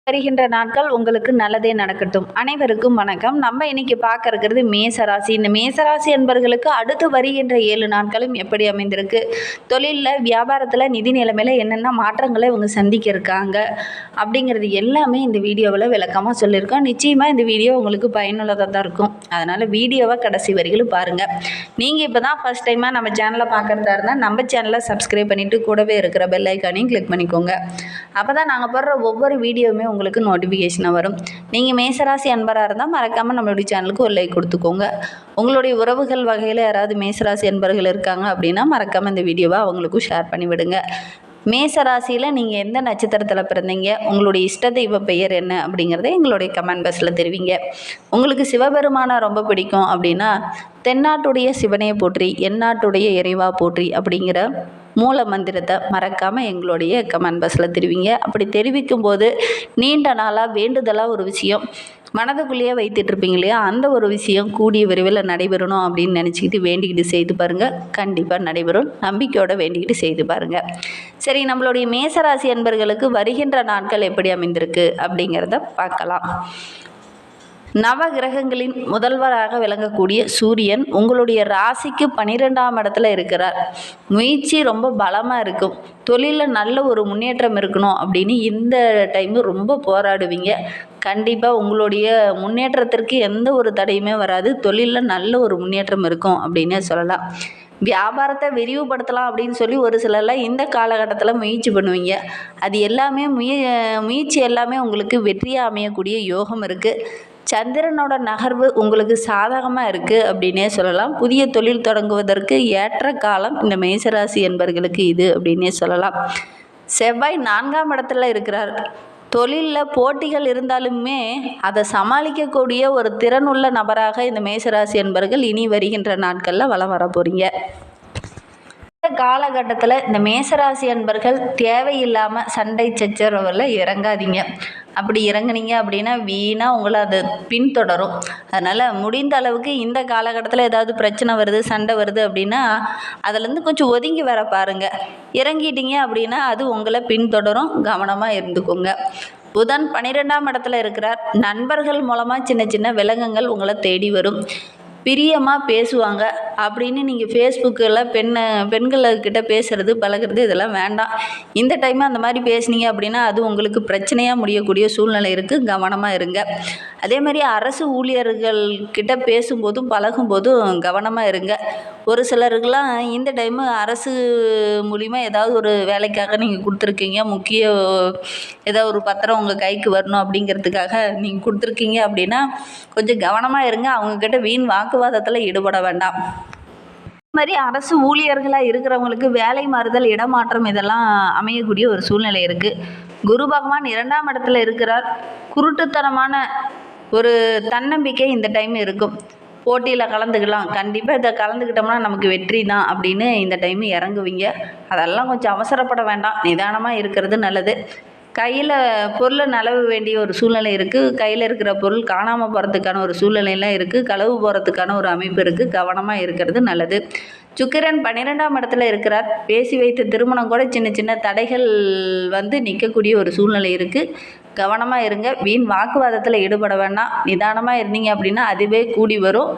வருகின்ற நாட்கள் உங்களுக்கு நல்லதே நடக்கட்டும். அனைவருக்கும் வணக்கம். நம்ம இன்னைக்கு பார்க்க இருக்கிறது மேசராசி. இந்த மேசராசி என்பவர்களுக்கு அடுத்து வருகின்ற 7 நாட்களும் எப்படி அமைந்திருக்கு, தொழிலில் வியாபாரத்தில் நிதி நிலைமையில் என்னென்ன மாற்றங்களை இவங்க சந்திக்க இருக்காங்க அப்படிங்கிறது எல்லாமே இந்த வீடியோவில் விளக்கமாக சொல்லியிருக்கோம். நிச்சயமாக இந்த வீடியோ உங்களுக்கு பயனுள்ளதாக தான் இருக்கும். அதனால் வீடியோவை கடைசி வரைக்கும் பாருங்கள். நீங்கள் இப்போ தான் ஃபஸ்ட் டைமாக நம்ம சேனலை பார்க்குறதா இருந்தால் நம்ம சேனலை சப்ஸ்கிரைப் பண்ணிவிட்டு கூடவே இருக்கிற பெல் ஐக்கானையும் கிளிக் பண்ணிக்கோங்க. அப்போ தான் நாங்கள் போடுற ஒவ்வொரு வீடியோவுமே உங்களுக்கு நோட்டிஃபிகேஷனாக வரும். நீங்கள் மேசராசி அன்பராக இருந்தால் மறக்காமல் நம்மளுடைய சேனலுக்கு ஒரு லைக் கொடுத்துக்கோங்க. உங்களுடைய உறவுகள் வகையில் யாராவது மேசராசி அன்பர்கள் இருக்காங்க அப்படின்னா மறக்காமல் இந்த வீடியோவை அவங்களுக்கும் ஷேர் பண்ணி விடுங்க. மேசராசியில் நீங்கள் எந்த நட்சத்திரத்தில் பிறந்தீங்க, உங்களுடைய இஷ்ட தெய்வ பெயர் என்ன அப்படிங்கிறத எங்களுடைய கமெண்ட் பாக்ஸில் தெரிவிங்க. உங்களுக்கு சிவபெருமானை ரொம்ப பிடிக்கும் அப்படின்னா தென்னாட்டுடைய சிவனையை போற்றி எந்நாட்டுடைய இறைவா போற்றி அப்படிங்கிற மூல மந்திரத்தை மறக்காமல் எங்களுடைய கமெண்ட் பாக்ஸில் தெரிவிங்க. அப்படி தெரிவிக்கும் போது நீண்ட நாளாக வேண்டுதலாக ஒரு விஷயம் மனதுக்குள்ளேயே வைத்துட்டு இருப்பீங்க இல்லையா, அந்த ஒரு விஷயம் கூடிய விரைவில் நடைபெறணும் அப்படின்னு நினச்சிக்கிட்டு வேண்டிக்கிட்டு செய்து பாருங்கள். கண்டிப்பாக நடைபெறும். நம்பிக்கையோடு வேண்டிக்கிட்டு செய்து பாருங்கள். சரி, நம்மளுடைய மேசராசி அன்பர்களுக்கு வருகின்ற நாட்கள் எப்படி அமைந்திருக்கு அப்படிங்கிறத பார்க்கலாம். நவ கிரகங்களின் முதல்வராக விளங்கக்கூடிய சூரியன் உங்களுடைய ராசிக்கு 12ஆம் இடத்துல இருக்கிறார். முயற்சி ரொம்ப பலமாக இருக்கும். தொழிலில் நல்ல ஒரு முன்னேற்றம் இருக்கணும் அப்படின்னு இந்த டைமு ரொம்ப போராடுவீங்க. கண்டிப்பாக உங்களுடைய முன்னேற்றத்திற்கு எந்த ஒரு தடையுமே வராது. தொழிலில் நல்ல ஒரு முன்னேற்றம் இருக்கும் அப்படின்னே சொல்லலாம். வியாபாரத்தை விரிவுபடுத்தலாம் அப்படின்னு சொல்லி ஒரு சிலர்லாம் இந்த காலகட்டத்தில் முயற்சி பண்ணுவீங்க. அது எல்லாமே முயற்சி எல்லாமே உங்களுக்கு வெற்றியாக அமையக்கூடிய யோகம் இருக்குது. சந்திரனோட நகர்வு உங்களுக்கு சாதகமாக இருக்குது அப்படின்னே சொல்லலாம். புதிய தொழில் தொடங்குவதற்கு ஏற்ற காலம் இந்த மேசராசி என்பவர்களுக்கு இது அப்படின்னே சொல்லலாம். செவ்வாய் 4ஆம் இடத்துல இருக்கிறார். தொழிலில் போட்டிகள் இருந்தாலுமே அதை சமாளிக்கக்கூடிய ஒரு திறனுள்ள நபராக இந்த மேசராசி என்பவர்கள் இனி வருகின்ற நாட்களில் வலம் வர போகிறீங்க. இந்த காலகட்டத்தில் இந்த மேசராசி அன்பர்கள் தேவையில்லாமல் சண்டை சச்சரவில் இறங்காதீங்க. அப்படி இறங்குனீங்க அப்படின்னா வீணாக உங்களை அது பின்தொடரும். அதனால் முடிந்த அளவுக்கு இந்த காலகட்டத்தில் ஏதாவது பிரச்சனை வருது, சண்டை வருது அப்படின்னா அதுலேருந்து கொஞ்சம் ஒதுங்கி வர பாருங்கள். இறங்கிட்டீங்க அப்படின்னா அது உங்களை பின்தொடரும். கவனமாக இருந்துக்கோங்க. புதன் 12ஆம் இடத்துல இருக்கிறார். நண்பர்கள் மூலமாக சின்ன சின்ன விலங்குகள் உங்களை தேடி வரும். பிரியமாக பேசுவாங்க அப்படின்னு நீங்கள் ஃபேஸ்புக்கில் பெண்கள்கிட்ட பேசுகிறது பழகிறது இதெல்லாம் வேண்டாம். இந்த டைம் அந்த மாதிரி பேசுனீங்க அப்படின்னா அது உங்களுக்கு பிரச்சனையாக முடியக்கூடிய சூழ்நிலை இருக்குது. கவனமாக இருங்க. அதே மாதிரி அரசு ஊழியர்கள்கிட்ட பேசும்போதும் பழகும்போதும் கவனமாக இருங்க. ஒரு சிலருக்கெல்லாம் இந்த டைமு அரசு மூலிமா ஏதாவது ஒரு வேலைக்காக நீங்கள் கொடுத்துருக்கீங்க, முக்கிய ஏதாவது ஒரு பத்திரம் உங்கள் கைக்கு வரணும் அப்படிங்கிறதுக்காக நீங்கள் கொடுத்துருக்கீங்க அப்படின்னா கொஞ்சம் கவனமாக இருங்க. அவங்கக்கிட்ட வீண் வாக்குவாதத்தில் ஈடுபட வேண்டாம். இது மாதிரி அரசு ஊழியர்களாக இருக்கிறவங்களுக்கு வேலை மாறுதல், இடமாற்றம் இதெல்லாம் அமையக்கூடிய ஒரு சூழ்நிலை இருக்குது. குரு பகவான் 2ஆம் இடத்துல இருக்கிறார். குருட்டுத்தனமான ஒரு தன்னம்பிக்கை இந்த டைம் இருக்கும். போட்டியில் கலந்துக்கலாம், கண்டிப்பாக இதை கலந்துக்கிட்டோம்னா நமக்கு வெற்றி தான் அப்படின்னு இந்த டைமு இறங்குவீங்க. அதெல்லாம் கொஞ்சம் அவசரப்பட வேண்டாம். நிதானமாக இருக்கிறது நல்லது. கையில் பொருளை நழுவ வேண்டிய ஒரு சூழ்நிலை இருக்குது. கையில் இருக்கிற பொருள் காணாமல் போகிறதுக்கான ஒரு சூழ்நிலையெல்லாம் இருக்குது. களவு போகிறதுக்கான ஒரு அமைப்பு இருக்குது. கவனமாக இருக்கிறது நல்லது. சுக்கிரன் 12ஆம் இடத்துல இருக்கிறார். பேசி வைத்த திருமணம் கூட சின்ன சின்ன தடைகள் வந்து நிற்கக்கூடிய ஒரு சூழ்நிலை இருக்குது. கவனமாக இருங்க. வீண் வாக்குவாதத்தில் ஈடுபட வேண்டாம். நிதானமாக இருந்தீங்க அப்படின்னா அதுவே கூடி வரும்.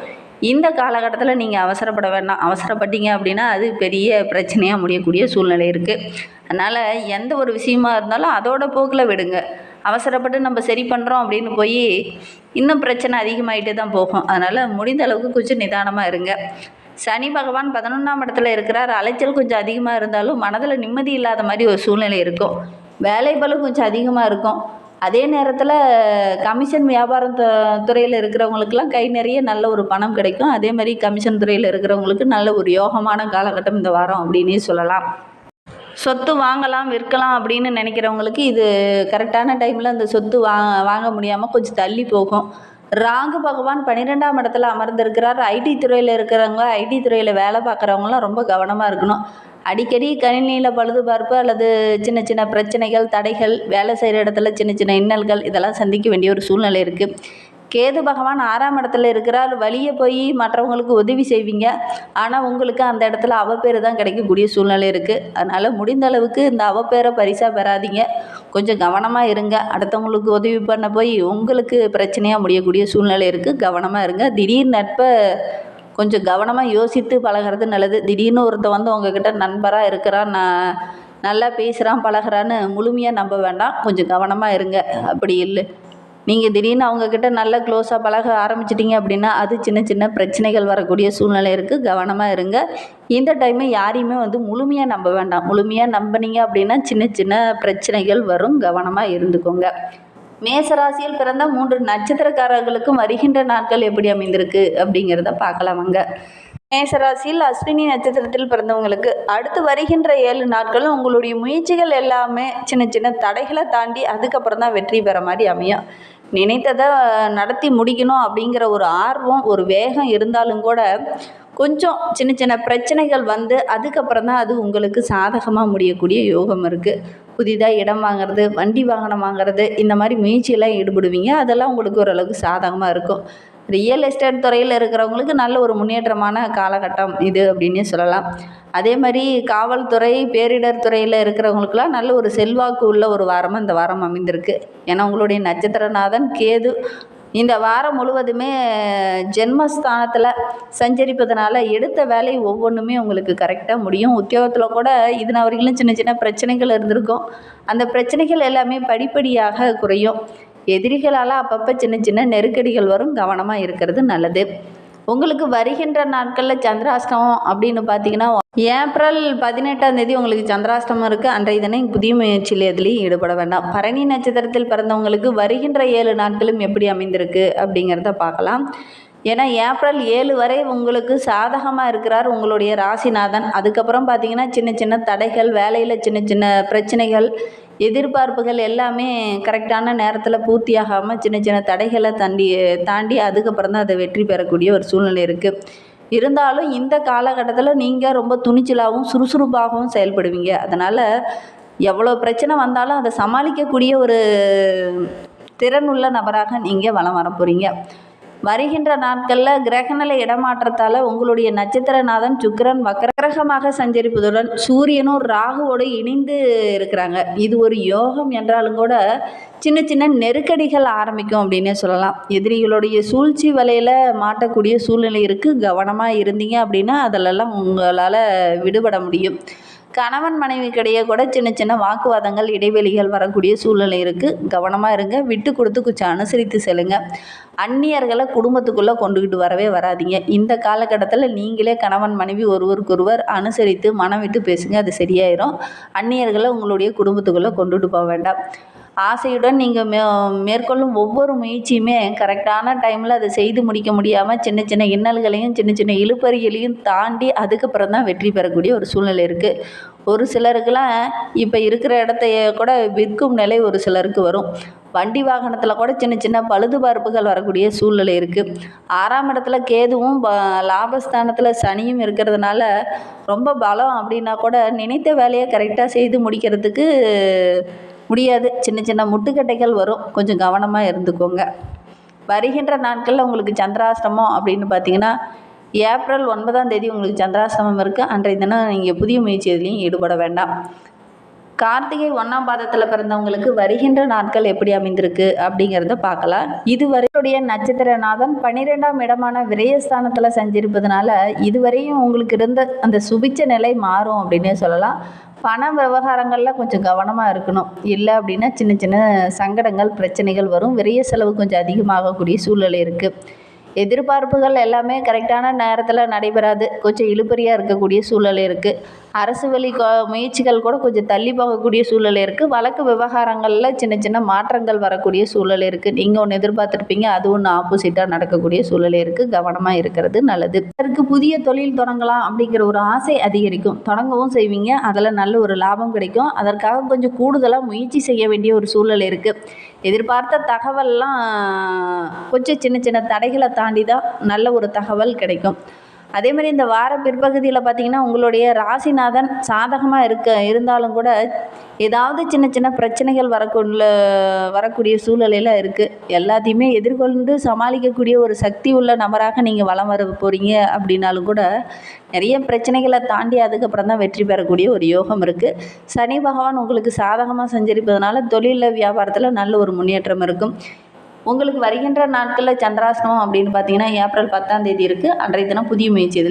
இந்த காலகட்டத்தில் நீங்கள் அவசரப்பட வேண்டாம். அவசரப்பட்டீங்க அப்படின்னா அது பெரிய பிரச்சனையாக முடியக்கூடிய சூழ்நிலை இருக்குது. அதனால் எந்த ஒரு விஷயமா இருந்தாலும் அதோட போக்கில் விடுங்க. அவசரப்பட்டு நம்ம சரி பண்ணுறோம் அப்படின்னு போய் இன்னும் பிரச்சனை அதிகமாகிட்டே தான் போகும். அதனால் முடிந்த அளவுக்கு கொஞ்சம் நிதானமாக இருங்க. சனி பகவான் 11ஆம் இடத்துல இருக்கிறார். அலைச்சல் கொஞ்சம் அதிகமாக இருந்தாலும் மனதில் நிம்மதி இல்லாத மாதிரி ஒரு சூழ்நிலை இருக்கும். வேலை பளு கொஞ்சம் அதிகமாக இருக்கும். அதே நேரத்தில் கமிஷன் வியாபாரம் துறையில் இருக்கிறவங்களுக்கெல்லாம் கை நிறைய நல்ல ஒரு பணம் கிடைக்கும். அதே மாதிரி கமிஷன் துறையில் இருக்கிறவங்களுக்கு நல்ல ஒரு யோகமான காலகட்டம் இந்த வாரம் அப்படின்னே சொல்லலாம். சொத்து வாங்கலாம் விற்கலாம் அப்படின்னு நினைக்கிறவங்களுக்கு இது கரெக்டான டைமில் அந்த சொத்து வாங்க முடியாமல் கொஞ்சம் தள்ளி போகும். ராகு பகவான் 12ஆம் இடத்துல அமர்ந்திருக்கிறார். ஐடி துறையில் இருக்கிறவங்க, ஐடி துறையில் வேலை பார்க்குறவங்களாம் ரொம்ப கவனமாக இருக்கணும். அடிக்கடி கணினியில் பழுதுபார்ப்பு அல்லது சின்ன சின்ன பிரச்சனைகள், தடைகள், வேலை செய்கிற இடத்துல சின்ன சின்ன இன்னல்கள் இதெல்லாம் சந்திக்க வேண்டிய ஒரு சூழ்நிலை இருக்குது. கேது பகவான் 6ஆம் இடத்துல இருக்கிறார். வழியே போய் மற்றவங்களுக்கு உதவி செய்வீங்க. ஆனால் உங்களுக்கு அந்த இடத்துல அவப்பேறு தான் கிடைக்கக்கூடிய சூழ்நிலை இருக்குது. அதனால் முடிந்த அளவுக்கு இந்த அவப்பேரை பரிசாக பெறாதீங்க. கொஞ்சம் கவனமாக இருங்க. அடுத்தவங்களுக்கு உதவி பண்ண போய் உங்களுக்கு பிரச்சனையாக முடியக்கூடிய சூழ்நிலை இருக்குது. கவனமாக இருங்க. திடீர் நட்பை கொஞ்சம் கவனமாக யோசித்து பழகிறது நல்லது. திடீர்னு ஒருத்தன் வந்து உங்ககிட்ட நண்பராக இருக்கிறான், நான் நல்லா பேசுகிறான் பழகிறான்னு முழுமையாக நம்ப வேண்டாம். கொஞ்சம் கவனமாக இருங்க. அப்படி இல்லை, நீங்கள் திடீர்னு அவங்கக்கிட்ட நல்லா க்ளோஸாக பழக ஆரம்பிச்சிட்டிங்க அப்படின்னா அது சின்ன சின்ன பிரச்சனைகள் வரக்கூடிய சூழ்நிலை இருக்குது. கவனமாக இருங்க. இந்த டைமு யாரையுமே வந்து முழுமையாக நம்ப வேண்டாம். முழுமையாக நம்பினீங்க அப்படின்னா சின்ன சின்ன பிரச்சனைகள் வரும். கவனமாக இருந்துக்கோங்க. மேசராசியில் பிறந்த 3 நட்சத்திரக்காரர்களுக்கும் வருகின்ற நாட்கள் எப்படி அமைந்திருக்கு அப்படிங்கிறத பார்க்கலாமாங்க. மேசராசியில் அஸ்வினி நட்சத்திரத்தில் பிறந்தவங்களுக்கு அடுத்து வருகின்ற 7 நாட்களும் உங்களுடைய முயற்சிகள் எல்லாமே சின்ன சின்ன தடைகளை தாண்டி அதுக்கப்புறம் தான் வெற்றி பெற மாதிரி அமையும். நினைத்ததை நடத்தி முடிக்கணும் அப்படிங்கிற ஒரு ஆர்வம், ஒரு வேகம் இருந்தாலும் கூட கொஞ்சம் சின்ன சின்ன பிரச்சனைகள் வந்து அதுக்கப்புறம் தான் அது உங்களுக்கு சாதகமாக முடியக்கூடிய யோகம் இருக்குது. புதிதாக இடம் வாங்குறது, வண்டி வாகனம் வாங்குறது, இந்த மாதிரி முயற்சியெல்லாம் ஈடுபடுவீங்க. அதெல்லாம் உங்களுக்கு ஓரளவுக்கு சாதகமாக இருக்கும். ரியல் எஸ்டேட் துறையில் இருக்கிறவங்களுக்கு நல்ல ஒரு முன்னேற்றமான காலகட்டம் இது அப்படின்னே சொல்லலாம். அதே மாதிரி காவல்துறை, பேரிடர் துறையில் இருக்கிறவங்களுக்கெல்லாம் நல்ல ஒரு செல்வாக்கு உள்ள ஒரு வாரமாக இந்த வாரம் அமைந்திருக்கு. ஏன்னா உங்களுடைய நட்சத்திரநாதன் கேது இந்த வாரம் முழுவதுமே ஜென்மஸ்தானத்தில் சஞ்சரிப்பதனால எடுத்த வேலை ஒவ்வொன்றுமே உங்களுக்கு கரெக்டாக முடியும். உத்தியோகத்தில் கூட இதுனா வரைக்கும் சின்ன சின்ன பிரச்சனைகள் இருந்திருக்கும். அந்த பிரச்சனைகள் எல்லாமே படிப்படியாக குறையும். எதிரிகளால் அப்பப்போ சின்ன சின்ன நெருக்கடிகள் வரும். கவனமாக இருக்கிறது நல்லது. உங்களுக்கு வருகின்ற நாட்களில் சந்திராஷ்டமம் அப்படின்னு பார்த்தீங்கன்னா ஏப்ரல் 18ஆம் தேதி உங்களுக்கு சந்திராஷ்டமம் இருக்குது. அன்றைய தினம் புதிய முயற்சியில் எதுலேயும் ஈடுபட வேண்டாம். பரணி நட்சத்திரத்தில் பிறந்தவங்களுக்கு வருகின்ற 7 நாட்களும் எப்படி அமைந்திருக்கு அப்படிங்கிறத பார்க்கலாம். ஏன்னா ஏப்ரல் 7 வரை உங்களுக்கு சாதகமாக இருக்கிறார் உங்களுடைய ராசிநாதன். அதுக்கப்புறம் பார்த்தீங்கன்னா சின்ன சின்ன தடைகள், வேலையில் சின்ன சின்ன பிரச்சனைகள், எதிர்பார்ப்புகள் எல்லாமே கரெக்டான நேரத்தில் பூர்த்தியாகாமல் சின்ன சின்ன தடைகளை தாண்டி அதுக்கப்புறம் தான் அதை வெற்றி பெறக்கூடிய ஒரு சூழ்நிலை இருக்குது. இருந்தாலும் இந்த காலகட்டத்தில் நீங்கள் ரொம்ப துணிச்சலாகவும் சுறுசுறுப்பாகவும் செயல்படுவீங்க. அதனால் எவ்வளோ பிரச்சனை வந்தாலும் அதை சமாளிக்கக்கூடிய ஒரு திறனுள்ள நபராக நீங்கள் வலம் வர போகிறீங்க. வருகின்ற நாட்களில் கிரகநிலை இடமாற்றத்தால் உங்களுடைய நட்சத்திரநாதன் சுக்கிரன் வக்ரகிரகமாக சஞ்சரிப்பதுடன் சூரியனும் ராகுவோடு இணைந்து இருக்கிறாங்க. இது ஒரு யோகம் என்றாலும் கூட சின்ன சின்ன நெருக்கடிகள் ஆரம்பிக்கும் அப்படின்னே சொல்லலாம். எதிரிகளுடைய சூழ்ச்சி வலையில் மாட்டக்கூடிய சூழ்நிலை இருக்குது. கவனமாக இருந்தீங்க அப்படின்னா அதிலெல்லாம் உங்களால் விடுபட முடியும். கணவன் மனைவிக்கிடையே கூட சின்ன சின்ன வாக்குவாதங்கள், இடைவெளிகள் வரக்கூடிய சூழ்நிலை இருக்குது. கவனமாக இருங்க. விட்டு கொடுத்து கொஞ்சம் அனுசரித்து செல்லுங்க. அந்நியர்களை குடும்பத்துக்குள்ளே கொண்டுக்கிட்டு வரவே வராதிங்க. இந்த காலகட்டத்தில் நீங்களே கணவன் மனைவி ஒருவருக்கொருவர் அனுசரித்து மனம் விட்டு பேசுங்க. அது சரியாயிரும். அந்நியர்களை உங்களுடைய குடும்பத்துக்குள்ளே கொண்டுட்டு போக வேண்டாம். ஆசையுடன் நீங்கள் மேற்கொள்ளும் ஒவ்வொரு முயற்சியுமே கரெக்டான டைமில் அதை செய்து முடிக்க முடியாமல் சின்ன சின்ன இன்னல்களையும் சின்ன சின்ன இழுபறிகளையும் தாண்டி அதுக்கப்புறம் தான் வெற்றி பெறக்கூடிய ஒரு சூழ்நிலை இருக்குது. ஒரு சிலருக்கெல்லாம் இப்போ இருக்கிற இடத்தைய கூட விற்கும் நிலை ஒரு சிலருக்கு வரும். வண்டி வாகனத்தில் கூட சின்ன சின்ன பழுதுபார்ப்புகள் வரக்கூடிய சூழ்நிலை இருக்குது. 6ஆம் இடத்துல கேதுவும் லாபஸ்தானத்தில் சனியும் இருக்கிறதுனால ரொம்ப பலம் அப்படின்னா கூட நினைத்த வேலையை கரெக்டாக செய்து முடிக்கிறதுக்கு முடியாது. சின்ன சின்ன முட்டுக்கட்டைகள் வரும். கொஞ்சம் கவனமாக இருந்துக்கோங்க. வருகின்ற நாட்களில் உங்களுக்கு சந்திராஷ்டமம் அப்படின்னு பார்த்தீங்கன்னா ஏப்ரல் 9ஆம் தேதி உங்களுக்கு சந்திராஷ்டமம் இருக்குது. அன்றைய தினம் நீங்கள் புதிய முயற்சி எதுலேயும் ஈடுபட வேண்டாம். கார்த்திகை 1ஆம் பாதத்தில் பிறந்தவங்களுக்கு வருகின்ற நாட்கள் எப்படி அமைந்திருக்கு அப்படிங்கிறத பார்க்கலாம். இதுவரையுடைய நட்சத்திரநாதன் 12ஆம் இடமான விரயஸ்தானத்தில் சஞ்சரிப்பதனால இதுவரையும் உங்களுக்கு இருந்த அந்த சுபிச்ச நிலை மாறும் அப்படின்னே சொல்லலாம். பண விவகாரங்களில் கொஞ்சம் கவனமாக இருக்கணும். இல்லை அப்படின்னா சின்ன சின்ன சங்கடங்கள், பிரச்சனைகள் வரும். விரைய செலவு கொஞ்சம் அதிகமாகக்கூடிய சூழ்நிலை இருக்குது. எதிர்பார்ப்புகள் எல்லாமே கரெக்டான நேரத்தில் நடைபெறாது. கொஞ்சம் இழுபறியாக இருக்கக்கூடிய சூழ்நிலை இருக்குது. அரசு வழி முயற்சிகள் கூட கொஞ்சம் தள்ளி போகக்கூடிய சூழ்நிலை இருக்குது. வழக்கு விவகாரங்களில் சின்ன சின்ன மாற்றங்கள் வரக்கூடிய சூழ்நிலை இருக்குது. நீங்கள் ஒன்று எதிர்பார்த்துருப்பீங்க, அது ஒன்று ஆப்போசிட்டாக நடக்கக்கூடிய சூழ்நிலை இருக்குது. கவனமாக இருக்கிறது நல்லது. அதற்கு புதிய தொழில் தொடங்கலாம் அப்படிங்கிற ஒரு ஆசை அதிகரிக்கும். தொடங்கவும் செய்வீங்க. அதில் நல்ல ஒரு லாபம் கிடைக்கும். அதற்காக கொஞ்சம் கூடுதலாக முயற்சி செய்ய வேண்டிய ஒரு சூழ்நிலை இருக்குது. எதிர்பார்த்த தகவல்லாம் கொஞ்சம் சின்ன சின்ன தடைகளை தாண்டி தான் நல்ல ஒரு தகவல் கிடைக்கும். அதே மாதிரி இந்த வார பிற்பகுதியில் பார்த்தீங்கன்னா உங்களுடைய ராசிநாதன் சாதகமாக இருந்தாலும் கூட ஏதாவது சின்ன சின்ன பிரச்சனைகள் வரக்கூடிய சூழ்நிலையில் இருக்குது. எல்லாத்தையுமே எதிர்கொண்டு சமாளிக்கக்கூடிய ஒரு சக்தி உள்ள நபராக நீங்கள் வலம் வர போகிறீங்க அப்படின்னாலும் கூட நிறைய பிரச்சனைகளை தாண்டி அதுக்கப்புறம் தான் வெற்றி பெறக்கூடிய ஒரு யோகம் இருக்குது. சனி பகவான் உங்களுக்கு சாதகமாக சஞ்சரிப்பதனால தொழிலில் வியாபாரத்தில் நல்ல ஒரு முன்னேற்றம் இருக்கும். உங்களுக்கு வருகின்ற நாட்களில் சந்திராஷ்டமம் அப்படின்னு பார்த்தீங்கன்னா ஏப்ரல் 10ஆம் தேதி இருக்குது. அன்றைய தினம் புதிய முயற்சி